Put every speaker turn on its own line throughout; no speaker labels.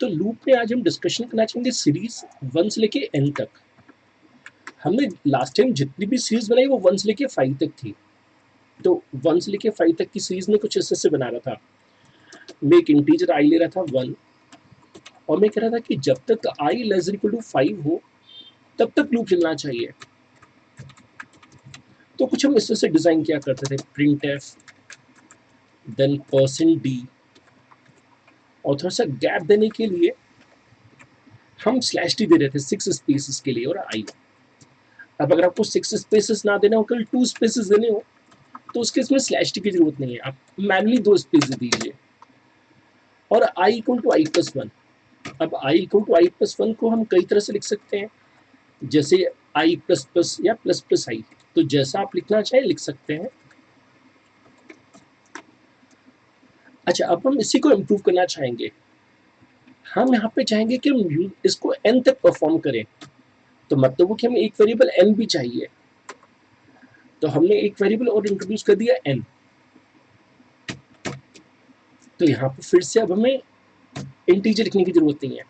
तो लूप में आज हम डिस्कशन करना चाहेंगे सीरीज 1 से लेके n तक। हमने लास्ट टाइम जितनी भी सीरीज बनाई वो 1 से लेके 5 तक थी। तो 1 से लेके 5 तक की सीरीज में कुछ ऐसे बना रहा था। मैं एक इंटीजर i ले रहा था 1 और मैं कह रहा था कि जब तक i लेस इक्वल टू 5 हो तब तक लूप चलना चाहिए। तो कुछ हम इस तरह से डिजाइन किया करते थे, प्रिंट एफ देन %d और थोड़ा सा गैप देने के लिए हम /t दे रहे थे 6 स्पेसेस के लिए और i। अब अगर आपको 6 स्पेसेस ना देना हो, केवल 2 स्पेसेस देने हो तो उसके इसमें /t की जरूरत नहीं है, आप मैनुअली 2 स्पेस दीजिए। और i equal to i plus 1। अब i equal to i plus 1 को हम कई तरह से लिख सकते हैं, जैसे i प्लस प्लस या प्लस प्लस i। तो जैसा आप लिखना चाहें लिख सकते हैं। अच्छा, अब हम इसी को इम्प्रूव करना चाहेंगे। हम यहाँ पे चाहेंगे कि हम इसको n तक परफॉर्म करें, तो मतलब वो कि हमें एक वेरिएबल n भी चाहिए। तो हमने एक वेरिएबल और इंट्रोड्यूस कर दिया n। तो यहाँ पर फिर से अब हमें इंटीजर लिखने की जरूरत नहीं है।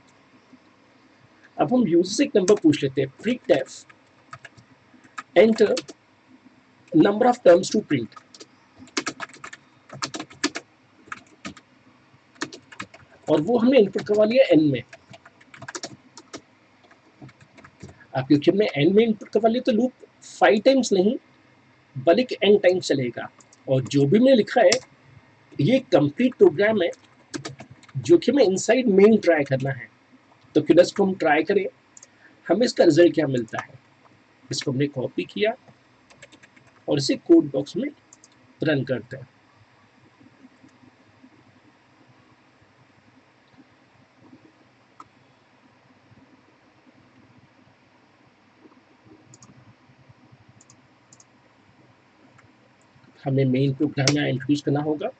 अब हम यूजर से एक नंबर पूछ लेते हैं, print f enter number of terms to print. और वो हमने इनपुट करवा लिया n में। अब क्योंकि हमने n में इनपुट करवा लिया तो लूप 5 टाइम्स नहीं बल्कि n टाइम्स चलेगा। और जो भी मैंने लिखा है ये कंप्लीट प्रोग्राम है जो कि हमें इनसाइड मेन ट्राई करना है। तो फिर इसको हम ट्राई करें, हमें इसका रिजल्ट क्या मिलता है। इसको हमने कॉपी किया और इसे कोड बॉक्स में रन करते हैं। हमें मेन प्रोग्राम यहाँ इंट्रोड्यूस करना होगा।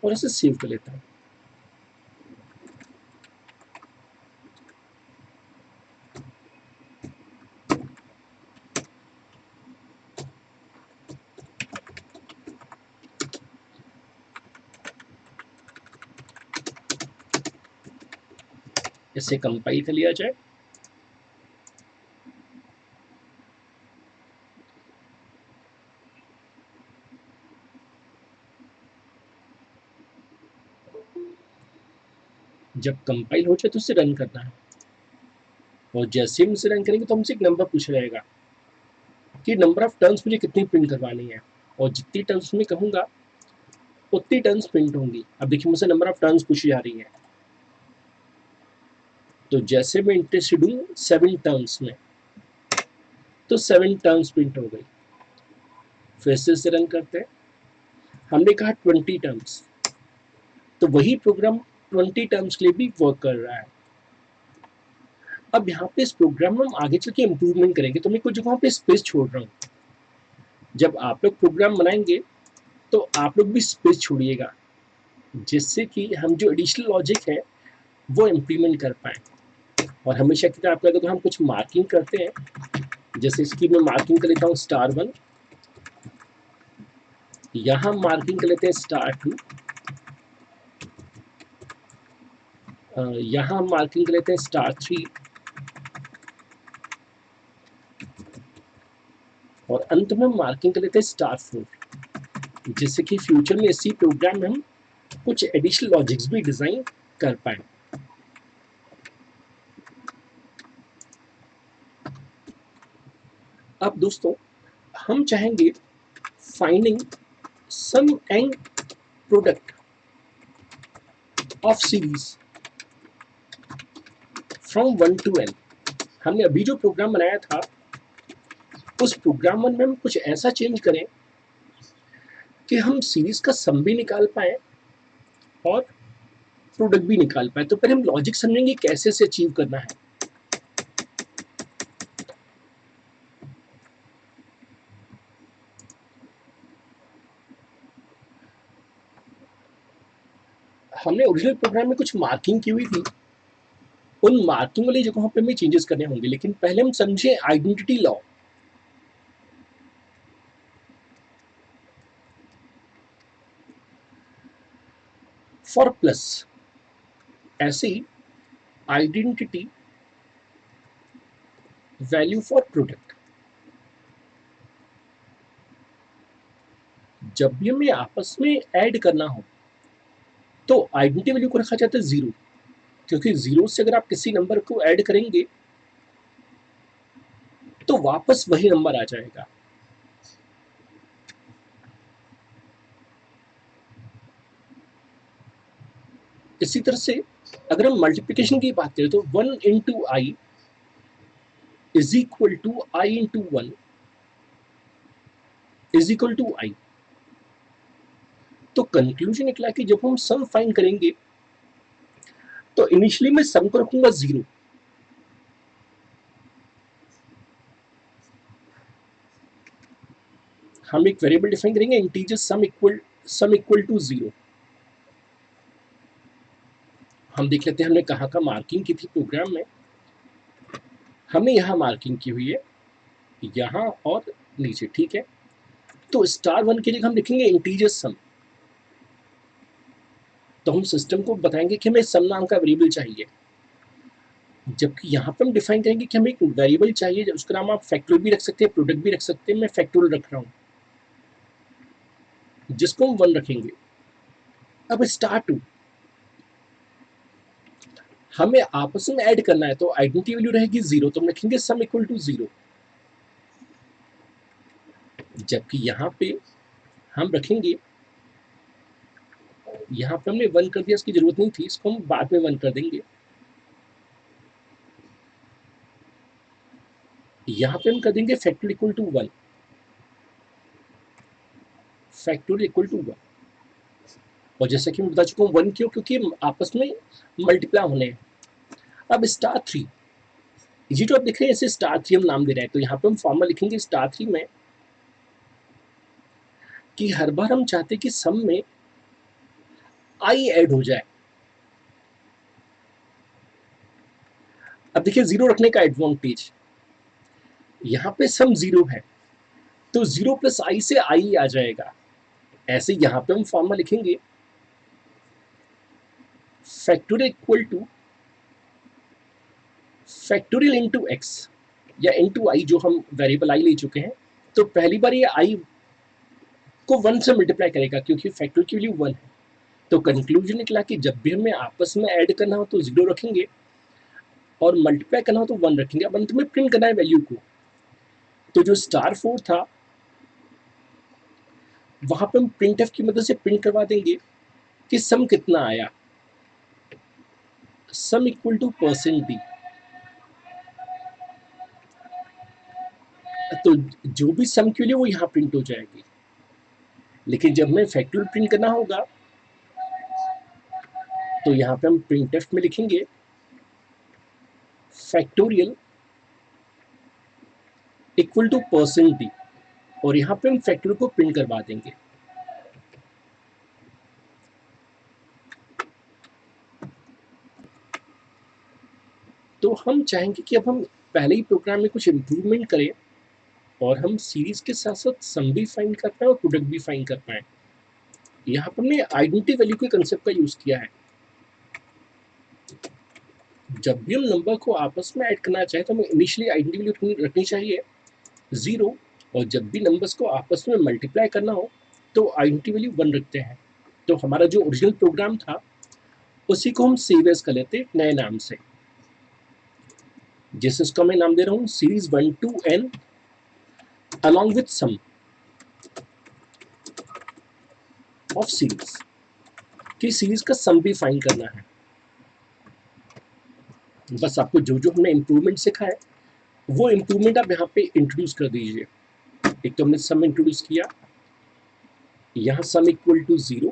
और इसे सेव कर लेता हूँ। इसे कंपाइल कर लिया जाए। जब कंपाइल हो जाए तो इसे रन करना है। और जैसे हम इसे रन करेंगे तो हमसे एक नंबर पूछा जाएगा कि नंबर ऑफ टर्न्स मुझे कितनी प्रिंट करवानी है। और जितनी टर्न्स में कहूँगा उतनी टर्न्स प्रिंट होंगी। अब देखिए मुझसे नंबर ऑफ टर्न्स पूछी जा रही है, तो जैसे मैं इंटरेस्टेड हूँ 7 टर्न्स में तो 7 टर्न्स प्रिंट हो गई। फिर से इसे रन करते हैं। हमने कहा 20 टर्म्स, तो वही प्रोग्राम 20 टर्म्स के लिए भी वर्क कर रहा है। अब यहाँ पे इस प्रोग्राम में हम आगे चल के इम्प्रूवमेंट करेंगे, तो मैं कुछ जगहों पे स्पेस छोड़ रहा हूँ। जब आप लोग प्रोग्राम बनाएंगे तो आप लोग भी स्पेस छोड़िएगा, जिससे कि हम जो एडिशनल लॉजिक है वो इम्प्लीमेंट कर पाए। और हमेशा की तरह आप अगर हम कुछ मार्किंग करते हैं, जैसे इसकी मैं मार्किंग कर लेता हूँ *1, यहाँ मार्किंग कर लेते हैं *2, यहाँ मार्किंग कर लेते हैं *3 और अंत में मार्किंग कर लेते हैं *4, जिससे कि फ्यूचर में इसी प्रोग्राम में हम कुछ एडिशनल लॉजिक्स भी डिजाइन कर पाए। अब दोस्तों हम चाहेंगे finding sum and product of series from 1 to n। हमने अभी जो प्रोग्राम बनाया था उस प्रोग्राम में हम कुछ ऐसा चेंज करें कि हम सीरीज का सम भी निकाल पाए और प्रोडक्ट भी निकाल पाए। तो पहले हम लॉजिक समझेंगे कैसे से अचीव करना है। हमने ओरिजिनल प्रोग्राम में कुछ मार्किंग की हुई थी, उन मार्किंग वाली जगहों पे हमें चेंजेस करने होंगे, लेकिन पहले हम समझे आइडेंटिटी लॉ। फॉर प्लस, ऐसे आइडेंटिटी वैल्यू फॉर प्रोडक्ट, जब भी हमें आपस में ऐड करना हो तो आइडेंटिटी वैल्यू को रखा जाता है 0, क्योंकि 0 से अगर आप किसी नंबर को ऐड करेंगे तो वापस वही नंबर आ जाएगा। इसी तरह से अगर हम मल्टीप्लिकेशन की बात करें तो 1 into i is equal to i into 1 is equal to i. तो कंक्लूजन निकला कि जब हम सम फाइंड करेंगे तो इनिशियली मैं सम को रखूंगा 0, हम एक वेरिएबल डिफाइन करेंगे इंटीजर सम इक्वल टू 0। हम देख लेते हैं हमने कहाँ का मार्किंग की थी प्रोग्राम में। हमने यहाँ मार्किंग की हुई है, यहाँ और नीचे, ठीक है। तो *1 के लिए हम लिखेंगे इंटीजर सम। तो हम सिस्टम को बताएंगे कि हमें सम नाम का वेरिएबल चाहिए, जबकि यहाँ पे हम डिफाइन करेंगे कि हमें एक वेरिएबल चाहिए, उसका नाम आप फैक्टोरियल भी रख सकते हैं, प्रोडक्ट भी रख सकते हैं। मैं फैक्टोरियल रख रहा हूँ, जिसको हम 1 रखेंगे। अब *2 हमें आपस में ऐड करना है, तो आइडेंटिटी वैल्यू रहेगी 0, तो हम लिखेंगे सम इक्वल टू 0। जबकि यहाँ पे हम रखेंगे, यहाँ पे हमने 1 कर दिया, इसकी जरूरत नहीं थी, इसको हम बाद में 1 कर देंगे। यहाँ पे हम कर देंगे factorial equal to 1, factorial equal to 1। और जैसा कि मैं बता चुका हूँ 1 क्यों, क्योंकि आपस में मल्टीप्लाई होने हैं। अब *3, ये जो आप देख रहे हैं इसे *3 हम नाम दे रहे हैं, तो यहाँ पे हम फॉर्मूला लिखेंगे *3 में कि हर बार हम चाहते हैं कि सम में आई ऐड हो जाए। अब देखिए 0 रखने का एडवांटेज, यहाँ पे सम 0 है तो 0 प्लस आई से आई आ जाएगा। ऐसे यहाँ पे हम फॉर्मूला लिखेंगे factorial equal two factorial into x या इंटू आई, जो हम वेरिएबल आई ले चुके हैं। तो पहली बार ये आई को 1 से मल्टीप्लाई करेगा, क्योंकि फैक्टोरियल की वैल्यू 1 है। तो कंक्लूजन निकला कि जब भी हमें आपस में ऐड करना हो तो 0 रखेंगे, और मल्टीप्लाई करना हो तो 1 रखेंगे। अब अंत में प्रिंट करना है वैल्यू को, तो जो *4 था वहां पे हम प्रिंटफ की मदद से प्रिंट करवा देंगे कि सम कितना आया, सम इक्वल टू %d। तो जो भी सम की वैल्यू वो यहाँ प्रिंट हो जाएगी। लेकिन जब हमें फैक्टोरियल प्रिंट करना होगा तो यहाँ पे हम प्रिंटफ में लिखेंगे फैक्टोरियल इक्वल टू %d, और यहाँ पे हम फैक्टोरियल को प्रिंट करवा देंगे। तो हम चाहेंगे कि अब हम पहले ही प्रोग्राम में कुछ इम्प्रूवमेंट करें और हम सीरीज के साथ साथ सम भी फाइंड कर पाए और प्रोडक्ट भी फाइंड कर पाए। यहाँ पर हमने आइडेंटिटी वैल्यू के कंसेप्ट का यूज किया है। जब भी हम नंबर को आपस में ऐड करना चाहे तो हमें इनिशियली आइडेंटिटी वैल्यू रखनी चाहिए 0, और जब भी नंबर्स को आपस में मल्टीप्लाई करना हो तो आइडेंटिटी वैल्यू 1 रखते हैं। तो हमारा जो ओरिजिनल प्रोग्राम था उसी को हम सेव एज कर लेते हैं नए नाम से, जिस इसको मैं नाम दे रहा हूँ series 1 to n along with sum of series, कि सीरीज का सम भी फाइंड करना है। बस आपको जो जो हमने इम्प्रूवमेंट सिखा है वो इम्प्रूवमेंट आप यहाँ पे इंट्रोड्यूस कर दीजिए। एक तो हमने सम इंट्रोड्यूस किया, यहाँ सम इक्वल टू 0,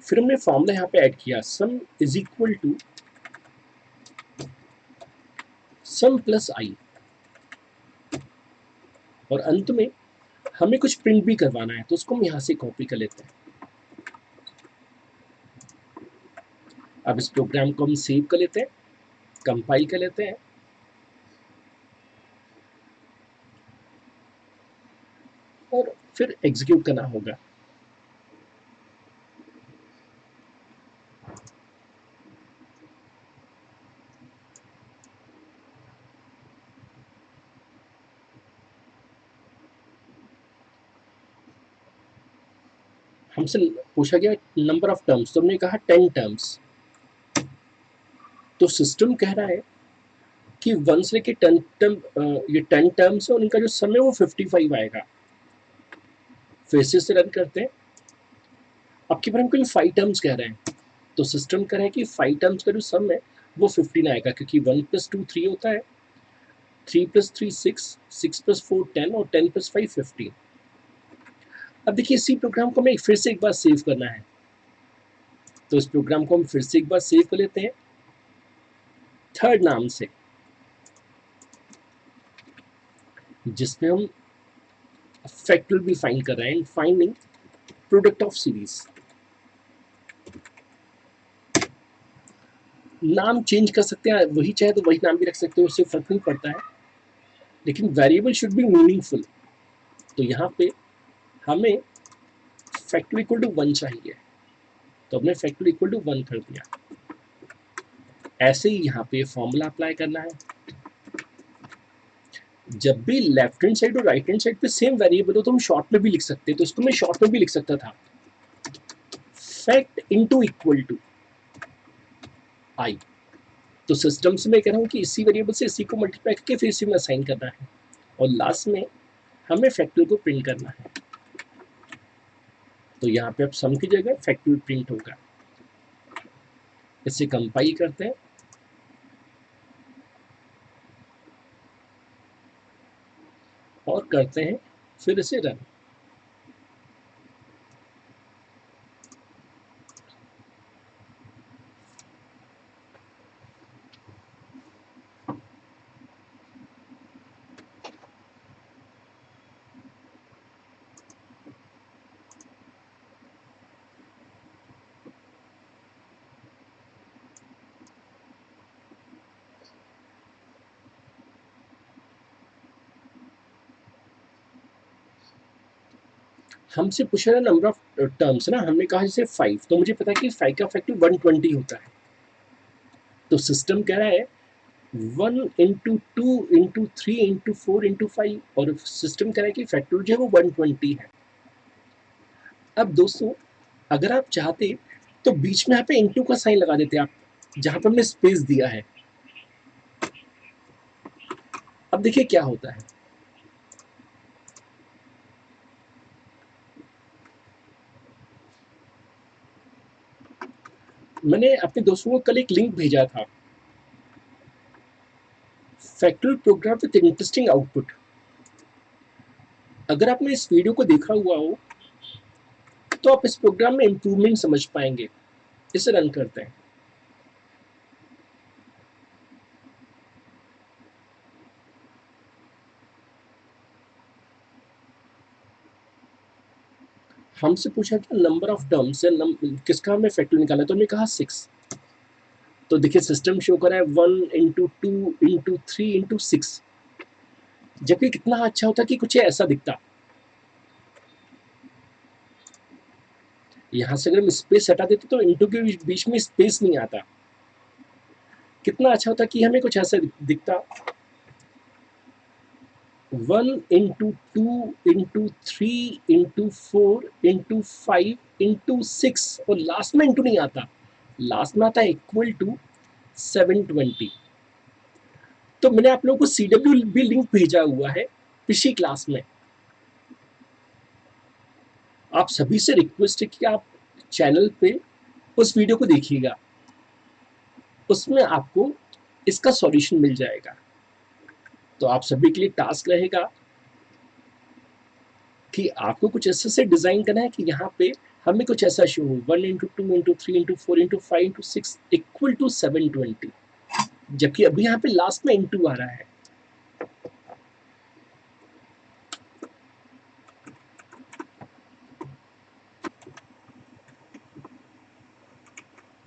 फिर हमने फॉर्मूला यहाँ पे ऐड किया sum is equal to sum plus i, और अंत में हमें कुछ प्रिंट भी करवाना है, तो उसको हम यहाँ से कॉपी कर लेते हैं। अब इस प्रोग्राम को हम सेव कर लेते हैं, कंपाइल कर लेते हैं, और फिर एग्जीक्यूट करना होगा। हमसे पूछा गया नंबर ऑफ टर्म्स, तो हमने कहा 10 टर्म्स। तो सिस्टम कह रहा है कि 1 से लेके 10 टर्म, ये 10 टर्म्स है और इनका जो सम है वो 55 आएगा। फिर से रन करते हैं। अब की बार हम कोई 5 टर्म्स कह रहे हैं, तो सिस्टम कह रहा है कि 5 टर्म्स का जो सम है वो 15 आएगा, क्योंकि 1 + 2 3 होता है, 3 + 3 6, 6 + 4 10 और 10 + 5 15। अब देखिए इसी प्रोग्राम को हमें फिर से एक बार सेव करना है, तो इस प्रोग्राम को हम फिर से एक बार सेव कर लेते हैं थर्ड नाम से, जिसमें हम फैक्टोरियल भी फाइंड कर रहे हैं, फाइंडिंग प्रोडक्ट ऑफ सीरीज। नाम चेंज कर सकते हैं, वही चाहे तो वही नाम भी रख सकते हो, उससे फर्क नहीं पड़ता है, लेकिन वेरिएबल शुड बी मीनिंगफुल। तो यहाँ पे हमें फैक्टर इक्वल टू 1 चाहिए, तो हमने फैक्टर इक्वल टू 1 कर दिया। ऐसे ही यहाँ पे फॉर्मूला अप्लाई करना है। जब भी लेफ्ट हैंड साइड और राइट हैंड साइड पे सेम वेरिएबल हो तो हम शॉर्ट में भी लिख सकते हैं, तो इसको मैं शॉर्ट में भी लिख सकता था, fact into equal to i. तो सिस्टम से मैं कह रहा हूँ कि इसी वेरिएबल से इसी को मल्टीप्लाई करके फिर इसी में असाइन करना है, और लास्ट में हमें फैक्टर को प्रिंट करना है। तो यहाँ पे अब सम की जगह फैक्टर प्रिंट होगा। इसे कंपाइल करते हैं और करते हैं फिर इसे रन। हमसे पूछा है नंबर ऑफ टर्म्स ना, हमने कहा जैसे 5, तो मुझे पता है कि 5 का फैक्टर 120 होता है। तो सिस्टम कह रहा है 1 × 2 × 3 × 4 × 5, और सिस्टम कह रहा है कि फैक्टर जो है वो 120 है। अब दोस्तों अगर आप चाहते तो बीच में यहाँ पे इंटू का साइन लगा देते आप, जहां पर हमने स्पेस दिया है। अब देखिए क्या होता है, मैंने अपने दोस्तों को कल एक लिंक भेजा था, factorial program with interesting output. अगर आपने इस वीडियो को देखा हुआ हो तो आप इस प्रोग्राम में इंप्रूवमेंट समझ पाएंगे। इसे रन करते हैं। हमसे पूछा कि नंबर ऑफ टर्म्स या किसका हमें फैक्टर निकालना है, तो हमने कहा 6। तो देखिए सिस्टम शो कर रहा है 1 × 2 × 3 × 6, जबकि कितना अच्छा होता कि कुछ ऐसा दिखता। यहाँ से अगर हम स्पेस हटा देते तो इंटू के बीच में स्पेस नहीं आता, कितना अच्छा होता कि हमें कुछ ऐसा दिखता, 1 × 2 × 3 × 4 × 5 × 6, और लास्ट में इंटू नहीं आता, लास्ट में आता है इक्वल टू 720। तो मैंने आप लोगों को CW भी लिंक भेजा हुआ है पिछली क्लास में। आप सभी से रिक्वेस्ट है कि आप चैनल पे उस वीडियो को देखिएगा, उसमें आपको इसका सॉल्यूशन मिल जाएगा। तो आप सभी के लिए टास्क रहेगा कि आपको कुछ ऐसे से डिजाइन करना है कि यहाँ पे हमें कुछ ऐसा शो हो 1 × 2 × 3 × 4 × 5 × 6 इक्वल टू 720, जबकि अभी यहाँ पे लास्ट में इंटू आ रहा है।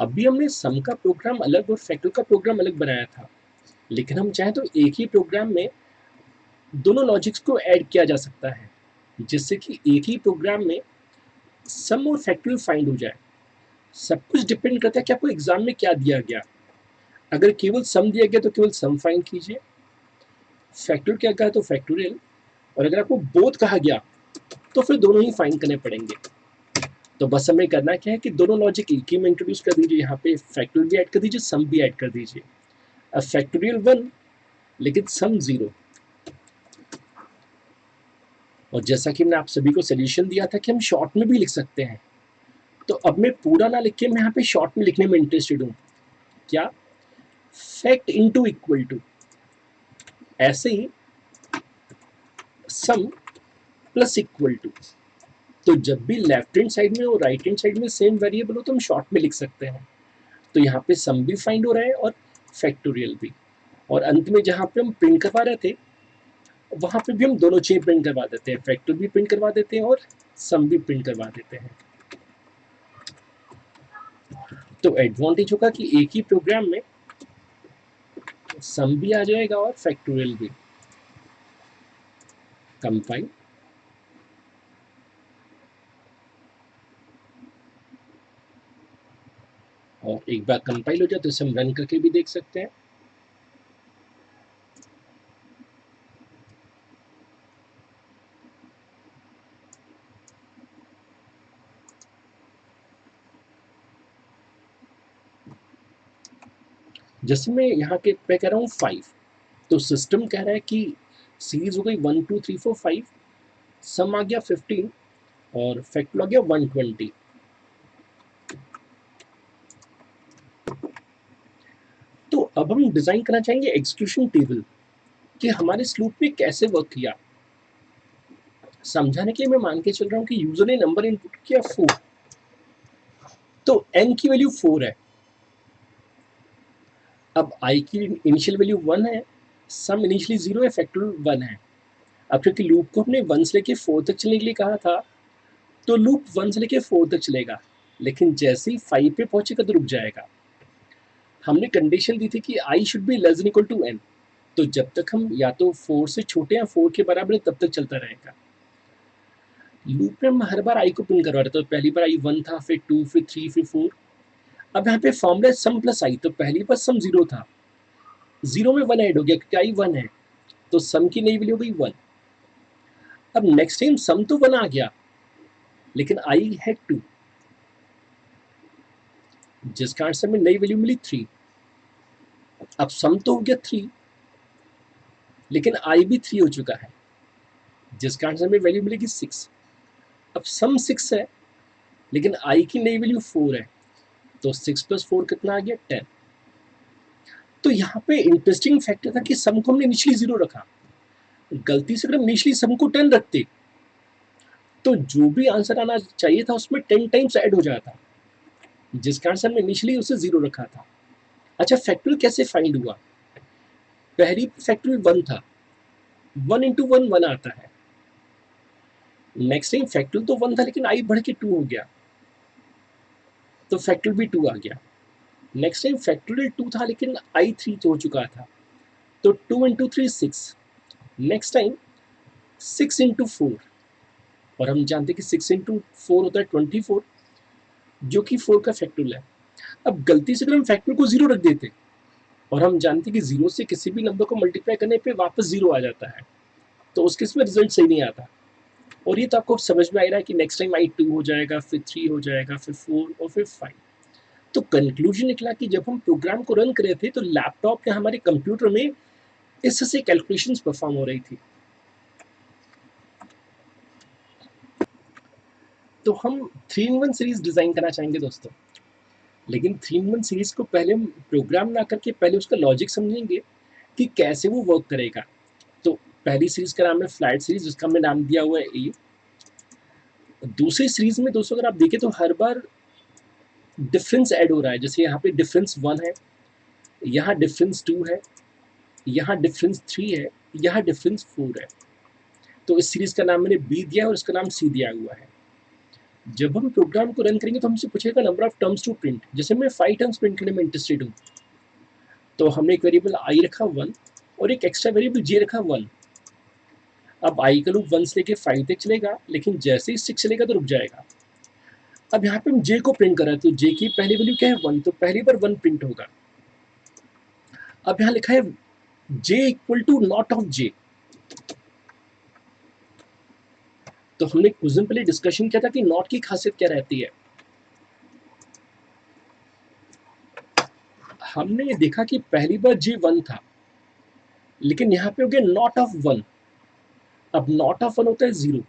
अभी हमने सम का प्रोग्राम अलग और फैक्टर का प्रोग्राम अलग बनाया था, लेकिन हम चाहें तो एक ही प्रोग्राम में दोनों लॉजिक्स को ऐड किया जा सकता है, जिससे कि एक ही प्रोग्राम में सम और फैक्टोरियल फाइंड हो जाए। सब कुछ डिपेंड करता है कि आपको एग्जाम में क्या दिया गया। अगर केवल सम दिया गया तो केवल सम फाइंड कीजिए, फैक्टोरियल क्या कहा तो फैक्टोरियल, और अगर आपको बोथ कहा गया तो फिर दोनों ही फाइंड करने पड़ेंगे। तो बस हमें करना क्या है कि दोनों लॉजिक एक ही में इंट्रोड्यूस कर दीजिए, यहाँ पे फैक्टोरियल भी ऐड कर दीजिए, सम भी ऐड कर दीजिए। अब फैक्टोरियल 1 लेकिन सम 0। और जैसा कि मैंने आप सभी को सोल्यूशन दिया था कि हम शॉर्ट में भी लिख सकते हैं, तो अब मैं पूरा ना लिख के मैं यहाँ पे शॉर्ट में लिखने में इंटरेस्टेड हूँ। क्या? फैक्ट इनटू इक्वल टू, ऐसे ही सम प्लस इक्वल टू। तो जब भी लेफ्ट हैंड साइड में और राइट हैंड साइड में सेम वेरिएबल हो तो हम शॉर्ट में लिख सकते हैं। तो यहाँ पे सम भी फाइंड हो रहा है और फैक्टोरियल भी, और अंत में जहाँ पे हम प्रिंट करवा रहे थे वहाँ पे भी हम दोनों चीजें प्रिंट करवा देते हैं, फैक्टर भी प्रिंट करवा देते हैं और सम भी प्रिंट करवा देते हैं। तो एडवांटेज होगा कि एक ही प्रोग्राम में सम भी आ जाएगा और फैक्टोरियल भी। कंपाइल, और एक बार कंपाइल हो जाए तो इसे हम रन करके भी देख सकते हैं। जैसे मैं यहाँ के पे कह रहा हूँ 5, तो सिस्टम कह रहा है कि सीरीज हो गई 1 2 3 4 5, सम आ गया 15 और फैक्टर आ गया 120। तो अब हम डिजाइन करना चाहेंगे एग्जीक्यूशन टेबल कि हमारे इस लूप में कैसे वर्क किया। समझाने के लिए मैं मान के चल रहा हूँ कि यूजर ने नंबर इनपुट किया 4, तो n की वैल्यू 4 है। अब i की इनिशियल वैल्यू 1 है, सम इनिशियली 0 है, फैक्टोरियल 1 है। अब क्योंकि लूप को हमने 1 से लेके 4 तक चलने के लिए कहा था, तो लूप 1 से लेके 4 तक चलेगा, लेकिन जैसे ही 5 पे पहुंचेगा तो रुक जाएगा। हमने कंडीशन दी थी कि i should be less than equal to n, तो जब तक हम या तो 4 से छोटे या 4 के बराबर है तब तक चलता रहेगा। लूप में हम हर बार i को प्रिंट करवा रहे थे, तो पहली बार i 1 था, फिर 2, फिर 3, फिर 4। अब यहाँ पे फॉर्मूला सम प्लस i, तो पहली बार सम 0 था, 0 में 1 ऐड हो गया क्योंकि i 1 है, तो सम की नई वैल्यू हो गई 1। अब नेक्स्ट टाइम सम तो 1 आ गया, लेकिन i है 2, जिस कारण से हमें नई वैल्यू मिली 3। अब सम तो हो गया 3, लेकिन i भी 3 हो चुका है, जिस कारण से हमें वैल्यू मिलेगी 6। अब सम 6 है, लेकिन i की नई वैल्यू 4 है, तो 6 प्लस 4 कितना आ गया 10। तो यहाँ पे इंटरेस्टिंग फैक्टर था कि सम को हमने इनिशियली 0 रखा। गलती से अगर हम इनिशियली सम को 10 रखते तो जो भी आंसर आना चाहिए था उसमें 10 टाइम्स ऐड हो जाता, जिस कारण से हमने इनिशियली उसे 0 रखा था। अच्छा, फैक्टोरियल कैसे फाइंड हुआ? पहली फैक्टोरियल 1 था, 1 इंटू 1 1 आता है। नेक्स्ट टाइम फैक्टोरियल तो 1 था, लेकिन i बढ़ के 2 हो गया, तो फैक्टोरियल भी 2 आ गया। नेक्स्ट टाइम फैक्टोरियल 2 था, लेकिन i 3 हो चुका था, तो 2 इंटू 3 6। नेक्स्ट टाइम 6 इंटू 4, और हम जानते हैं कि 6 इंटू 4 होता है 24, जो कि 4 का फैक्टोरियल है। अब गलती से अगर हम फैक्टोरियल को 0 रख देते, और हम जानते हैं कि 0 से किसी भी नंबर को मल्टीप्लाई करने पे वापस 0 आ जाता है, तो उस केस में रिजल्ट सही नहीं आता। और ये तो आपको समझ में आ रहा है कि नेक्स्ट टाइम i 2 हो जाएगा, फिर 3 हो जाएगा, फिर 4 और फिर 5। तो कंक्लूजन निकला कि जब हम प्रोग्राम को रन कर रहे थे तो लैपटॉप या हमारे कंप्यूटर में इससे कैलकुलेशंस परफॉर्म हो रही थी। तो हम 3-in-1 सीरीज डिजाइन करना चाहेंगे दोस्तों, लेकिन 3-in-1 सीरीज को पहले हम प्रोग्राम ना करके पहले उसका लॉजिक समझेंगे कि कैसे वो वर्क करेगा। तो पहली सीरीज का नाम है फ्लैट सीरीज, जिसका हमने नाम दिया हुआ है ए। दूसरी सीरीज में दोस्तों अगर आप देखें तो हर बार डिफरेंस ऐड हो रहा है, जैसे यहाँ पे डिफरेंस 1 है, यहाँ डिफरेंस 2 है, यहाँ डिफरेंस 3 है, यहाँ डिफरेंस 4 है। तो इस सीरीज का नाम मैंने बी दिया और इसका नाम सी दिया हुआ है। जब हम प्रोग्राम को रन करेंगे तो हमसे पूछेगा number of terms to print. जैसे मैं 5 टर्म्स प्रिंट करने में इंटरेस्टेड हूँ, तो हमने एक वेरिएबल आई रखा 1 और एक एक्स्ट्रा वेरिएबल जे रखा 1। अब आई का लूप 1 से लेके 5 तक चलेगा, लेकिन जैसे ही 6 चलेगा तो रुक जाएगा। अब यहाँ पे हम जे को प्रिंट कर रहे हैं, तो जे की पहली वैल्यू क्या है 1, तो पहली बार 1 प्रिंट होगा। अब यहाँ लिखा है जे इक्वल टू नॉट ऑफ जे, तो हमने कुछ दिन पहले डिस्कशन किया था कि नॉट की खासियत क्या रहती है। हमने देखा कि पहली बार जे 1 था, लेकिन यहाँ पे हो गया नॉट ऑफ 1। अब नॉट ऑफ 1 होता है 0,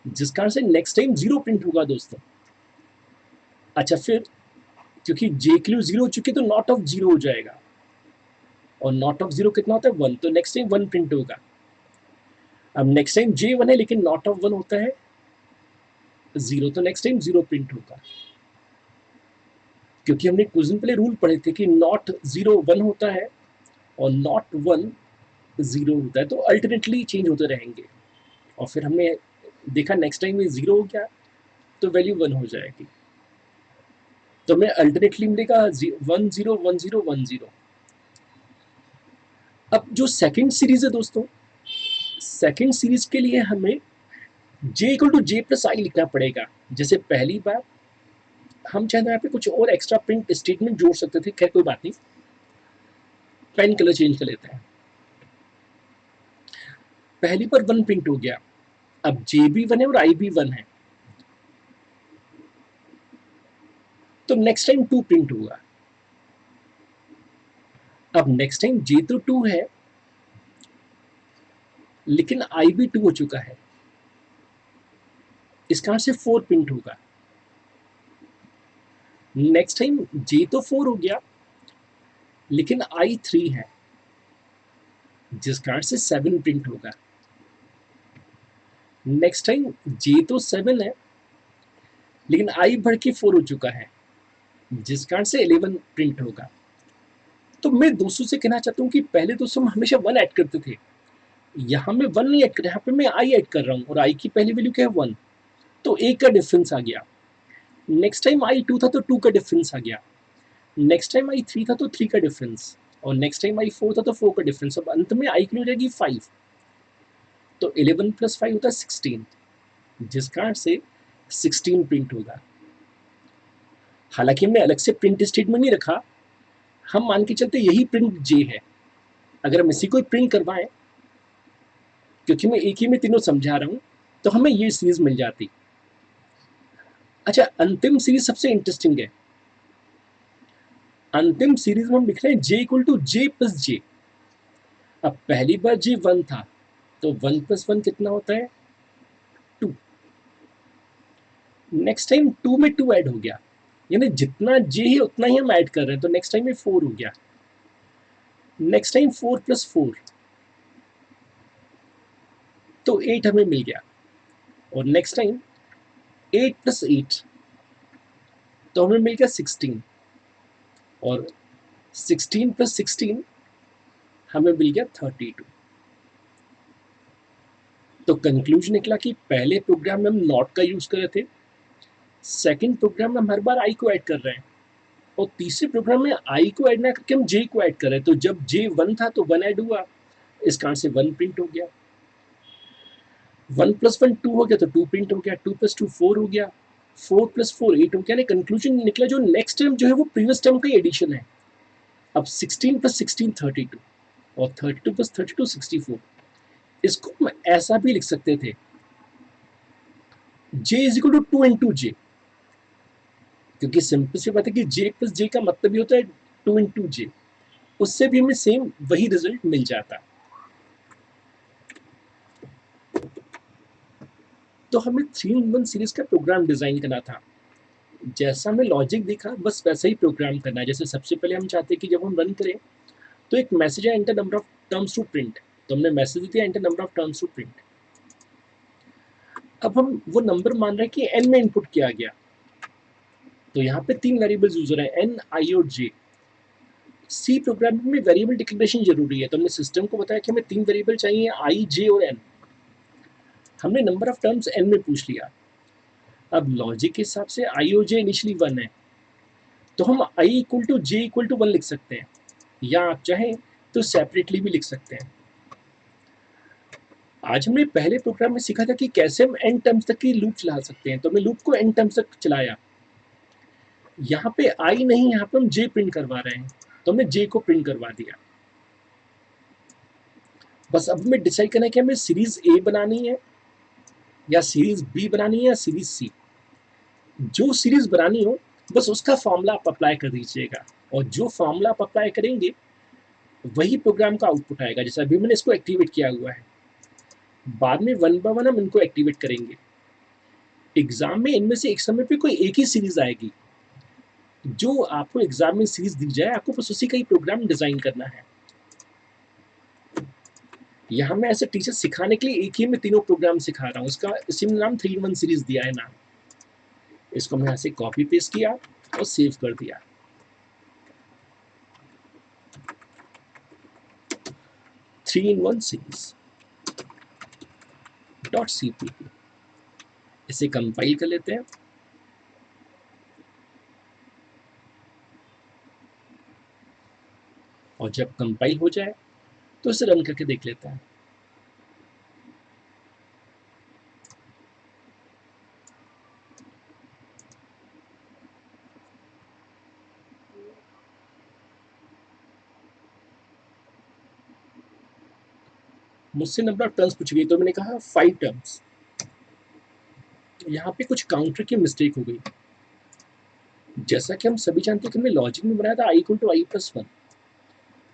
जिस कारण से नेक्स्ट टाइम 0 प्रिंट होगा दोस्तों। अच्छा, फिर क्योंकि जे की 0 हो चुकी है तो नॉट ऑफ 0 हो जाएगा, और नॉट ऑफ 0 कितना होता है 1, तो नेक्स्ट टाइम 1 प्रिंट होगा। अब नेक्स्ट टाइम जे 1 है लेकिन नॉट ऑफ 1 होता है 0, तो नेक्स्ट टाइम 0 प्रिंट होगा। क्योंकि हमने कुछ दिन पहले रूल पढ़े थे कि नॉट 0 1 होता है और नॉट 1 0 होता है, तो अल्टरनेटली चेंज होते रहेंगे। और फिर हमने देखा नेक्स्ट टाइम में 0 हो गया तो वैल्यू 1 हो जाएगी, तो हमें अल्टरनेटली मिलेगा 1 0 1 0 1 0। अब जो सेकंड सीरीज है दोस्तों, सेकंड सीरीज के लिए हमें j equal to j plus i लिखना पड़ेगा। जैसे पहली बार हम चाहे तो यहाँ पे कुछ और एक्स्ट्रा प्रिंट स्टेटमेंट जोड़ सकते थे, खैर कोई बात नहीं, पेन कलर चेंज कर लेते हैं। पहली बार 1 प्रिंट हो गया, अब जे भी 1 है और आई भी 1 है, तो नेक्स्ट टाइम 2 प्रिंट होगा। अब नेक्स्ट टाइम जे तो 2 है लेकिन आई भी 2 हो चुका है, इस कारण से 4 प्रिंट होगा। नेक्स्ट टाइम जे तो 4 हो गया लेकिन आई 3 है, जिस कारण से 7 प्रिंट होगा। नेक्स्ट टाइम जे तो 7 है लेकिन आई बढ़ के 4 हो चुका है, जिस कारण से 11 प्रिंट होगा। तो मैं दोस्तों से कहना चाहता हूँ कि पहले दोस्तों हम हमेशा 1 ऐड करते थे, यहाँ मैं 1 नहीं ऐड कर रहा, यहाँ पे मैं आई ऐड कर रहा हूँ, और आई की पहली वैल्यू क्या है 1, तो 1 का डिफरेंस आ गया। नेक्स्ट टाइम आई 2 था तो 2 का डिफरेंस आ गया, नेक्स्ट टाइम आई 3 था तो 3 का डिफरेंस, और नेक्स्ट टाइम आई 4 था तो 4 का डिफरेंस। अब अंत में आई की हो जाएगी 5, तो 11 प्लस 5 होता है 16, जिस कारण से 16 प्रिंट होगा। हालांकि हमने अलग से प्रिंट स्टेटमेंट नहीं रखा, हम मान के चलते यही प्रिंट जे है। अगर हम इसी को प्रिंट करवाएं, क्योंकि मैं एक ही में तीनों समझा रहा हूं, तो हमें ये सीरीज मिल जाती। अच्छा, अंतिम सीरीज सबसे इंटरेस्टिंग है। अंतिम सीरीज में हम लिख रहे हैं जे इक्वल टू जे प्लस जे। अब पहली बार जे 1 था, तो 1 प्लस 1 कितना होता है 2। नेक्स्ट टाइम 2 में 2 ऐड हो गया, यानी जितना जे है उतना ही हम ऐड कर रहे हैं, तो नेक्स्ट टाइम में 4 हो गया। नेक्स्ट टाइम 4 प्लस 4, तो 8 हमें मिल गया। और नेक्स्ट टाइम 8 प्लस 8, तो हमें मिल गया 16, और 16 प्लस 16 हमें मिल गया 32। तो कंक्लूजन निकला कि पहले प्रोग्राम में हम नॉट का यूज कर रहे थे, सेकंड प्रोग्राम में हम हर बार आई को ऐड कर रहे हैं, और तीसरे प्रोग्राम में आई को ऐड ना करके हम जे को ऐड कर रहे हैं। तो जब जे 1 था तो 1 ऐड हुआ, इस कारण से 1 प्रिंट हो गया। 1 प्लस 1 2 हो गया तो 2 प्रिंट हो गया, 2 प्लस 2 4 हो गया, 4 प्लस 4 8 हो गया। कंक्लूजन निकला जो नेक्स्ट टर्म जो है वो प्रीवियस टर्म का एडिशन है। अब 16 प्लस 16 32, और 32 प्लस 32 64। इसको हम ऐसा भी लिख सकते थे, j is equal to 2 into j, क्योंकि सिंपल सी बात है कि j प्लस जे का मतलब ही होता है 2 इंटू जे, उससे भी हमें सेम वही रिजल्ट मिल जाता। तो हमें 3-in-1 सीरीज का प्रोग्राम डिजाइन करना था। जैसा हमें लॉजिक दिखा बस वैसा ही प्रोग्राम करना है। जैसे सबसे पहले हम चाहते हैं कि जब हम रन करें तो एक मैसेज है enter number of terms to print, तो हमने मैसेज दिया enter number of terms to print. अब हम वो नंबर मान रहे हैं कि n में इनपुट किया गया, तो यहाँ पे 3 वेरिएबल्स यूज हो रहे हैं n, i और j। सी प्रोग्रामिंग में वेरिएबल डिक्लेरेशन जरूरी है, तो हमने सिस्टम को बताया कि हमें 3 वेरिएबल चाहिए i, j और n। हमने नंबर ऑफ टर्म्स n में पूछ लिया, अब लॉजिक के हिसाब से आई और जे इनिशियली 1 है, तो हम i equal to j equal to 1 लिख सकते हैं, या आप चाहें तो सेपरेटली भी लिख सकते हैं। आज हमने पहले प्रोग्राम में सीखा था कि कैसे हम एन टर्म्स तक की लूप चला सकते हैं, तो हमने लूप को एन टर्म्स तक चलाया। यहाँ पे आई नहीं, यहाँ पे हम जे प्रिंट करवा रहे हैं, तो हमने जे को प्रिंट करवा दिया। बस अब हमें डिसाइड करना है कि हमें सीरीज ए बनानी है या सीरीज बी बनानी है या सीरीज सी। जो सीरीज बनानी हो बस उसका फॉर्मूला आप अप्लाई कर दीजिएगा, और जो फॉर्मूला आप अप्लाई करेंगे वही प्रोग्राम का आउटपुट आएगा। जैसे अभी मैंने इसको एक्टिवेट किया हुआ है, बाद में 1 बाय 1 हम इनको एक्टिवेट करेंगे। एग्जाम में इनमें से एक समय पे कोई एक ही सीरीज आएगी, जो आपको एग्जाम में सीरीज दी जाए आपको बस उसी का ही प्रोग्राम डिजाइन करना है। यहाँ मैं ऐसे टीचर सिखाने के लिए एक ही में तीनों प्रोग्राम सिखा रहा हूँ। इसका इसी में नाम 3-in-1 सीरीज दिया है नाम। इसको मैं यहाँ से कॉपी पेस्ट किया और सेव कर दिया। 3-in-1 series .cpp। इसे कंपाइल कर लेते हैं और जब कंपाइल हो जाए तो इसे रन करके देख लेते हैं। मुझसे नंबर ऑफ टर्म्स पूछ गई, तो मैंने कहा 5 टर्म्स। यहाँ पे कुछ काउंटर की मिस्टेक हो गई। जैसा कि हम सभी जानते हैं कि हमने लॉजिक में बनाया था आई इक्वल टू आई प्लस 1।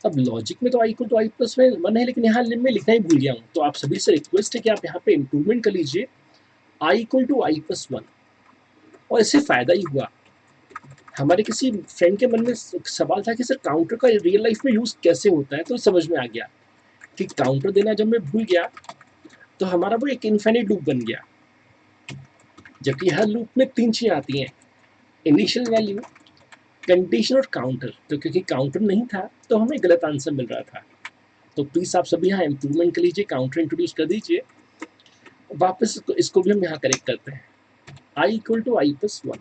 अब लॉजिक में तो आई इक्वल टू आई प्लस 1 है, लेकिन यहाँ मैं लिखना ही भूल गया हूँ। तो आप सभी से रिक्वेस्ट है कि आप यहाँ पे इम्प्रूवमेंट कर लीजिए आई इक्वल टू आई प्लस 1। और इससे फायदा ही हुआ। हमारे किसी फ्रेंड के मन में सवाल था कि सर काउंटर का रियल लाइफ में यूज कैसे होता है, तो समझ में आ गया कि काउंटर देना जब मैं भूल गया तो हमारा वो एक इन्फिनिट लूप बन गया। जबकि हर लूप में 3 चीजें आती हैं, इनिशियल वैल्यू, कंडीशन और काउंटर। तो क्योंकि काउंटर नहीं था तो हमें गलत आंसर मिल रहा था। तो प्लीज आप सभी यहाँ इंप्रूवमेंट कर लीजिए, काउंटर इंट्रोड्यूस कर दीजिए। वापस इसको भी हम यहाँ करेक्ट करते हैं, आई इक्वल टू आई प्लस 1।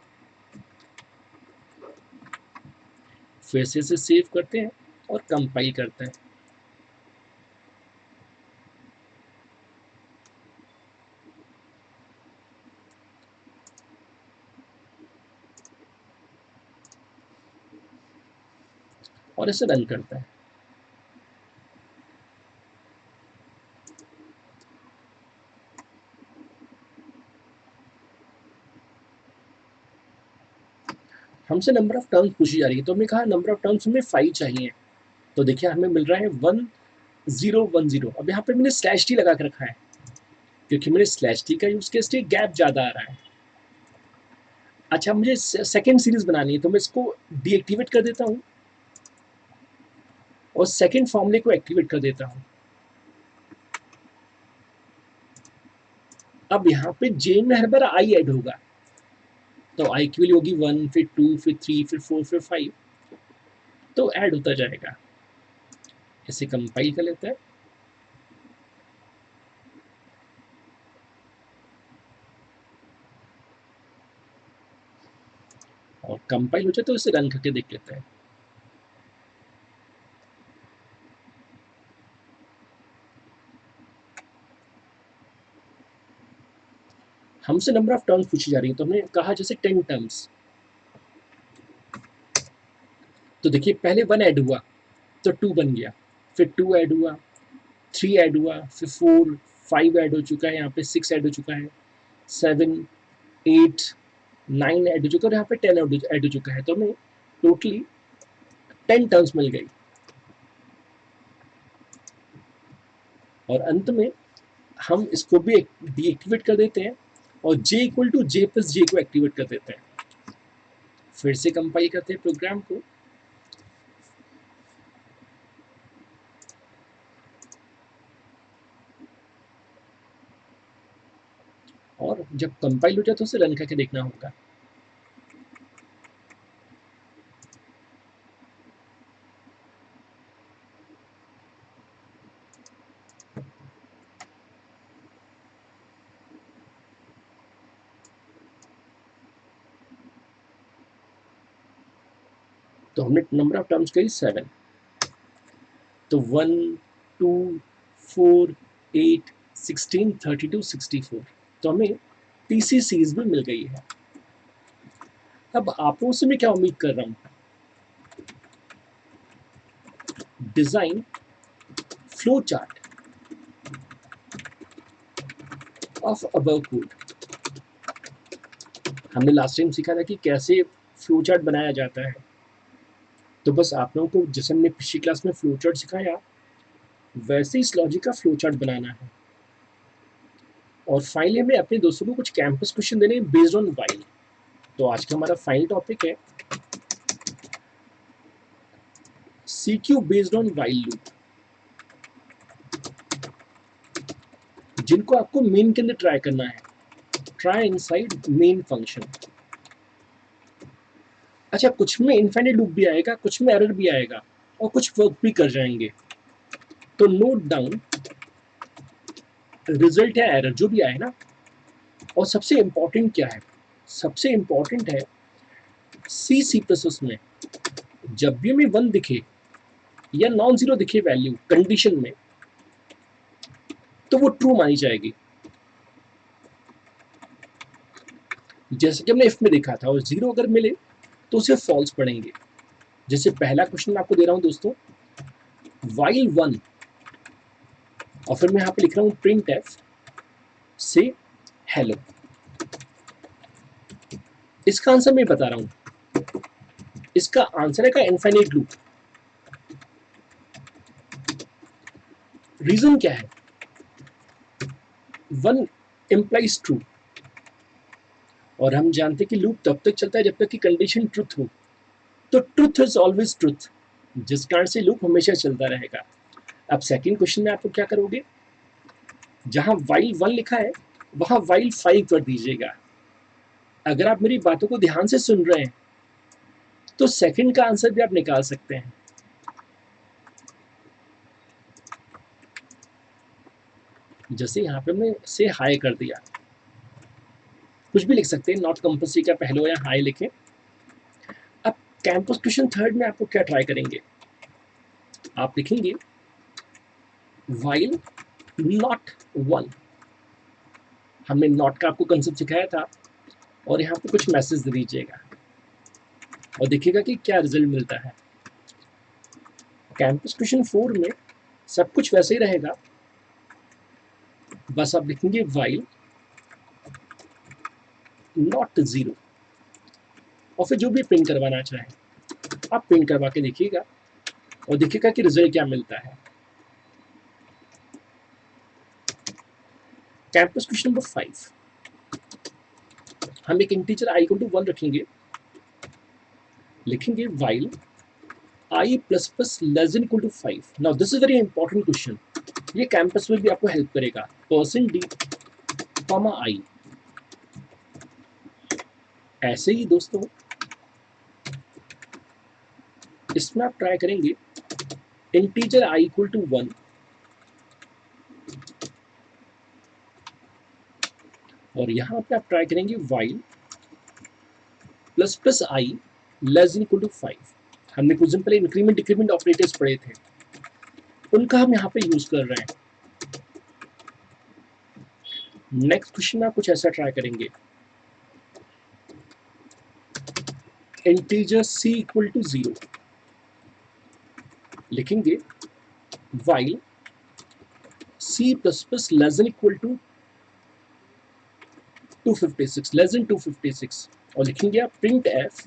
फिर से इसे सेव करते हैं और कंपाइल करते हैं। और इसे रन करते हैं। हमसे नंबर ऑफ टर्म्स पूछी जा रही है, तो हमने कहा नंबर ऑफ टर्म्स हमें 5 चाहिए। तो देखिए हमें मिल रहा है 1010। अब यहाँ पे मैंने स्लैश टी लगा के रखा है, क्योंकि मैंने स्लैश टी का यूज किया इसलिए गैप ज्यादा आ रहा है। अच्छा, मुझे सेकेंड सीरीज बनानी है, तो मैं इसको डीएक्टिवेट कर देता हूँ और सेकेंड फॉर्मूले को एक्टिवेट कर देता हूँ। अब यहाँ पे जे में हर बार आई ऐड होगा, तो आई की वैल्यू होगी 1, फिर 2, फिर 3, फिर 4, फिर 5, तो ऐड होता जाएगा। इसे कंपाइल कर लेते हैं और कंपाइल हो जाए तो इसे रन करके देख लेते हैं। हमसे नंबर ऑफ टर्म्स पूछी जा रही है, तो हमने कहा जैसे 10 टर्म्स। तो देखिए पहले 1 ऐड हुआ तो 2 बन गया, फिर 2 ऐड हुआ, 3 ऐड हुआ, फिर 4, 5 ऐड हो चुका है, यहाँ पे 6 ऐड हो चुका है, 7, 8, 9 ऐड हो चुका है और यहाँ पे 10 ऐड हो चुका है। तो हमें टोटली 10 टर्म्स मिल गई। और अंत में हम इसको भी डीएक्टिवेट कर देते हैं और j equal to j plus j को एक्टिवेट कर देते हैं। फिर से कंपाइल करते हैं प्रोग्राम को और जब कंपाइल हो जाए तो उसे रन करके देखना होगा। तो हमने नंबर ऑफ टर्म्स कही 7, तो 1 2 4 8 16 32 64, तो हमें TCCs भी मिल गई है। अब आप लोगों से मैं क्या उम्मीद कर रहा हूँ, design flow chart of above code. हमने लास्ट टाइम सीखा था कि कैसे फ्लो चार्ट बनाया जाता है, तो बस आप लोगों को जैसे हमने पिछली क्लास में फ्लो चार्ट सिखाया वैसे इस लॉजिक का फ्लो चार्ट बनाना है। और फाइनली हमें अपने दोस्तों को कुछ कैंपस क्वेश्चन देने हैं बेस्ड ऑन वाइल। तो आज का हमारा फाइनल टॉपिक है CQ based on while loop, जिनको आपको मेन के अंदर ट्राई करना है, ट्राई इनसाइड मेन फंक्शन। अच्छा, कुछ में इनफाइनाइट लूप भी आएगा, कुछ में एरर भी आएगा और कुछ वर्क भी कर जाएंगे। तो नोट डाउन रिजल्ट या एरर जो भी आए ना, और सबसे इंपॉर्टेंट क्या है, सबसे इंपॉर्टेंट है C++ में जब भी हमें 1 दिखे या नॉन जीरो दिखे वैल्यू कंडीशन में, तो वो ट्रू मानी जाएगी। जैसे कि हमने इफ में देखा था, और जीरो अगर मिले तो उसे फॉल्स पढ़ेंगे। जैसे पहला क्वेश्चन मैं आपको दे रहा हूं दोस्तों, वाइल 1, और फिर मैं यहाँ पे लिख रहा हूँ प्रिंट एफ से हेलो। इसका आंसर मैं बता रहा हूँ, इसका आंसर है का इनफाइनाइट लूप। रीजन क्या है, 1 implies ट्रू, और हम जानते हैं कि लूप तब तक चलता है जब तक कि कंडीशन ट्रुथ हो। तो ट्रुथ इज ऑलवेज ट्रुथ, जिस कारण से लूप हमेशा चलता रहेगा। अब सेकंड क्वेश्चन में आप क्या करोगे, जहां वाइल 1 लिखा है वहां वाइल 5 कर दीजिएगा। अगर आप मेरी बातों को ध्यान से सुन रहे हैं तो सेकंड का आंसर भी आप निकाल सकते हैं। जैसे यहाँ पे हमने से हाई कर दिया, कुछ भी लिख सकते हैं, नॉट कंपल्सरी का पहले या हाई लिखें। अब कैंपस क्वेश्चन थर्ड में आपको क्या ट्राई करेंगे, आप लिखेंगे वाइल नॉट 1। हमने नॉट का आपको कंसेप्ट सिखाया था, और यहाँ पे कुछ मैसेज दे दीजिएगा और देखिएगा कि क्या रिजल्ट मिलता है। कैंपस क्वेश्चन 4 में सब कुछ वैसे ही रहेगा, बस आप लिखेंगे वाइल नॉट 0, और फिर जो भी प्रिंट करवाना चाहे आप प्रिंट करवा के देखिएगा और देखिएगा कि रिजल्ट क्या मिलता है। कैंपस क्वेश्चन नंबर 5, हम एक इंटीजर आई इक्वल टू 1 रखेंगे, लिखेंगे while i plus plus less than equal to 5। Now this is very important question, ये कैंपस में भी आपको हेल्प करेगा। %d कॉमा i, ऐसे ही दोस्तों इसमें आप ट्राई करेंगे इंटीजर i इक्वल टू 1, और यहां पे आप ट्राई करेंगे while plus plus i less than equal to 5। हमने कुछ दिन पहले इंक्रीमेंट डिक्रीमेंट ऑपरेटर्स पढ़े थे, उनका हम यहाँ पे यूज कर रहे हैं। नेक्स्ट क्वेश्चन में आप कुछ ऐसा ट्राई करेंगे, इंटीजर c इक्वल टू 0, लिखेंगे while c plus plus less than equal to 256, less than 256, और लिखेंगे आप print F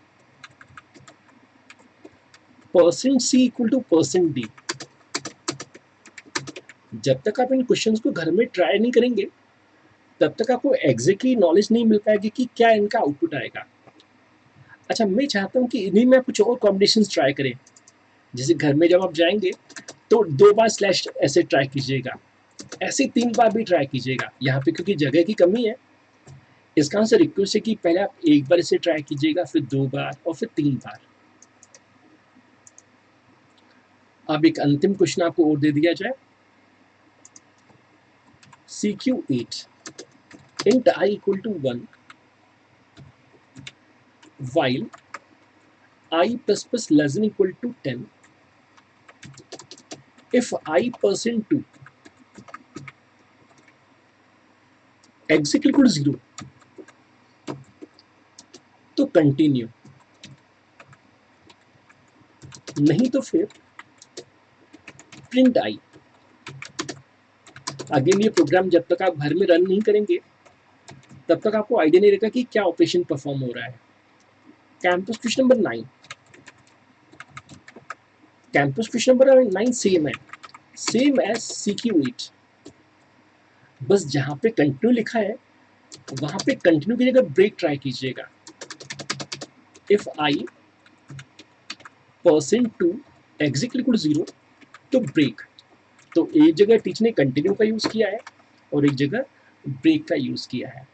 %c equal to %d। जब तक आप इन क्वेश्चंस को घर में ट्राई नहीं करेंगे तब तक आपको एग्जैक्टली नॉलेज नहीं मिल पाएगी कि क्या इनका आउटपुट आएगा। अच्छा, मैं चाहता हूँ कि इन्हीं में आप कुछ और कॉम्बिनेशंस ट्राई करें। जैसे घर में जब आप जाएंगे तो 2 बार स्लैश ऐसे ट्राई कीजिएगा, ऐसे 3 बार भी ट्राई कीजिएगा। यहाँ पे क्योंकि जगह की कमी है, इसका आंसर रिक्वेस्ट है कि पहले आप 1 बार इसे ट्राई कीजिएगा, फिर 2 बार और फिर 3 बार। अब एक अंतिम क्वेश्चन आपको और दे दिया जाए, CQ8 int i equal to 1 while I plus plus less than equal to 10, if I percent 2 exactly equal to 0, तो कंटिन्यू, नहीं तो फिर प्रिंट आई। अगेन ये प्रोग्राम जब तक आप घर में रन नहीं करेंगे तब तक आपको आइडिया नहीं रहेगा कि क्या ऑपरेशन परफॉर्म हो रहा है। Campus question number 9, campus question number 9 same है, सेम एज CQ8, बस जहां पे कंटिन्यू लिखा है वहां पे कंटिन्यू की जगह ब्रेक ट्राई कीजिएगा। If I percent 2 exactly equal 0, तो ब्रेक। तो एक जगह टीचर ने कंटिन्यू का यूज किया है और एक जगह ब्रेक का यूज किया है।